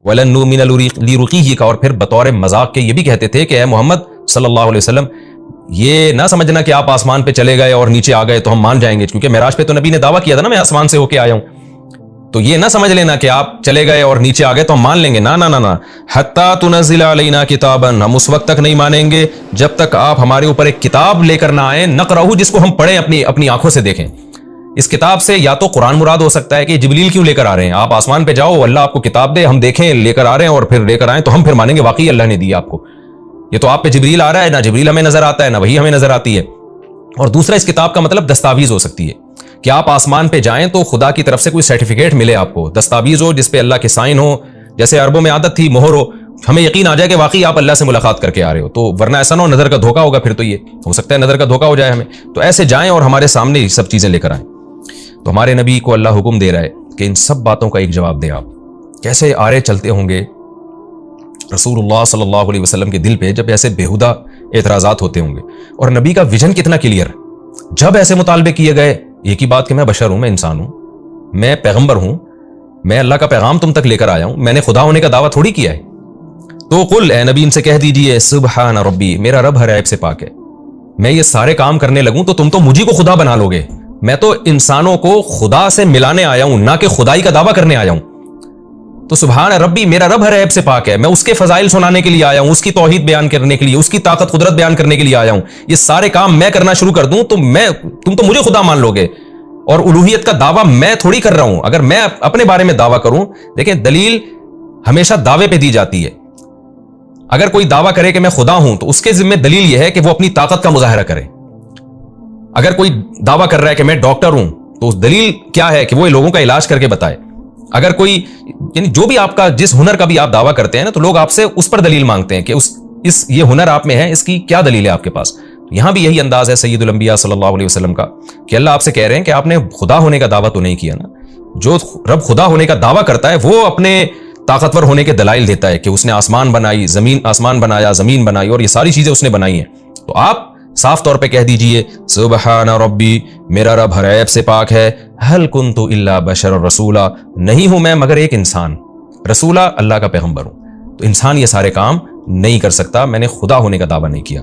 وَلَن نُؤْمِنَ لِرُقِيِّكَ، اور پھر بطور مذاق کے یہ بھی کہتے تھے کہ اے محمد صلی اللہ علیہ وسلم یہ نہ سمجھنا کہ آپ آسمان پہ چلے گئے اور نیچے آ گئے تو ہم مان جائیں گے، کیونکہ معراج پہ تو نبی نے دعویٰ کیا تھا نا میں آسمان سے ہو کے آیا ہوں، تو یہ نہ سمجھ لینا کہ آپ چلے گئے اور نیچے آ گئے تو ہم مان لیں گے، نہ نہ نہ نہ، حتیٰ تنزل علینا کتابا، ہم اس وقت تک نہیں مانیں گے جب تک آپ ہمارے اوپر ایک کتاب لے کر نہ آئیں، نقرأہ، جس کو ہم پڑھیں اپنی آنکھوں سے دیکھیں۔ اس کتاب سے یا تو قرآن مراد ہو سکتا ہے کہ جبریل کیوں لے کر آ رہے ہیں، آپ آسمان پہ جاؤ اللہ آپ کو کتاب دے، ہم دیکھیں لے کر آ رہے ہیں اور پھر لے کر آئیں تو ہم پھر مانیں گے واقعی اللہ نے دی آپ کو۔ یہ تو آپ پہ جبریل آ رہا ہے، نہ جبریل ہمیں نظر آتا ہے نہ وہی ہمیں نظر آتی ہے۔ اور دوسرا اس کتاب کا مطلب دستاویز ہو سکتی ہے کہ آپ آسمان پہ جائیں تو خدا کی طرف سے کوئی سرٹیفکیٹ ملے آپ کو، دستاویز ہو جس پہ اللہ کے سائن ہو، جیسے عربوں میں عادت تھی مہر ہو، ہمیں یقین آ جائے کہ واقعی آپ اللہ سے ملاقات کر کے آ رہے ہو، تو ورنہ ایسا نہ ہو نظر کا دھوکہ ہوگا، پھر تو یہ ہو سکتا ہے نظر کا دھوکہ ہو جائے ہمیں، تو ایسے جائیں اور ہمارے سامنے یہ سب چیزیں لے کر آئیں۔ تو ہمارے نبی کو اللہ حکم دے رہا ہے کہ ان سب باتوں کا ایک جواب دیں آپ، کیسے آرے چلتے ہوں گے رسول اللہ صلی اللہ علیہ وسلم کے دل پہ جب ایسے بیہودہ اعتراضات ہوتے ہوں گے، اور نبی کا ویژن کتنا کلیئر، جب ایسے مطالبے کیے گئے ایک ہی بات کہ میں بشر ہوں، میں انسان ہوں، میں پیغمبر ہوں، میں اللہ کا پیغام تم تک لے کر آیا ہوں، میں نے خدا ہونے کا دعویٰ تھوڑی کیا ہے۔ تو قل، اے نبی ان سے کہہ دیجئے سبحان ربی، میرا رب ہر عیب سے پاک ہے، میں یہ سارے کام کرنے لگوں تو تم تو مجھے کو خدا بنا لو گے، میں تو انسانوں کو خدا سے ملانے آیا ہوں، نہ کہ خدائی کا دعویٰ کرنے آیا ہوں۔ تو سبحان ربی، میرا رب ہر عیب سے پاک ہے، میں اس کے فضائل سنانے کے لیے آیا ہوں، اس کی توحید بیان کرنے کے لیے، اس کی طاقت قدرت بیان کرنے کے لیے آیا ہوں۔ یہ سارے کام میں کرنا شروع کر دوں تو تم تو مجھے خدا مان لو گے، اور الوہیت کا دعویٰ میں تھوڑی کر رہا ہوں۔ اگر میں اپنے بارے میں دعویٰ کروں، دیکھیں دلیل ہمیشہ دعوے پہ دی جاتی ہے، اگر کوئی دعویٰ کرے کہ میں خدا ہوں تو اس کے ذمہ دلیل یہ ہے کہ وہ اپنی طاقت کا مظاہرہ کرے۔ اگر کوئی دعویٰ کر رہا ہے کہ میں ڈاکٹر ہوں تو اس دلیل کیا ہے کہ وہ لوگوں کا علاج کر کے بتائے۔ اگر کوئی یعنی جو بھی آپ کا جس ہنر کا بھی آپ دعویٰ کرتے ہیں نا، تو لوگ آپ سے اس پر دلیل مانگتے ہیں کہ یہ ہنر آپ میں ہے، اس کی کیا دلیل ہے آپ کے پاس۔ یہاں بھی یہی انداز ہے سید الانبیاء صلی اللہ علیہ وسلم کا کہ اللہ آپ سے کہہ رہے ہیں کہ آپ نے خدا ہونے کا دعویٰ تو نہیں کیا نا۔ جو رب خدا ہونے کا دعویٰ کرتا ہے وہ اپنے طاقتور ہونے کے دلائل دیتا ہے کہ اس نے آسمان بنائی، آسمان بنایا، زمین بنائی، اور یہ ساری چیزیں اس نے بنائی ہیں۔ تو آپ صاف طور پہ کہہ دیجئے سبحان ربی، میرا رب ہر عیب سے پاک ہے، ہل کنت الا بشر رسولا، نہیں ہوں میں مگر ایک انسان، رسولہ اللہ کا پیغمبر ہوں۔ تو انسان یہ سارے کام نہیں کر سکتا، میں نے خدا ہونے کا دعویٰ نہیں کیا۔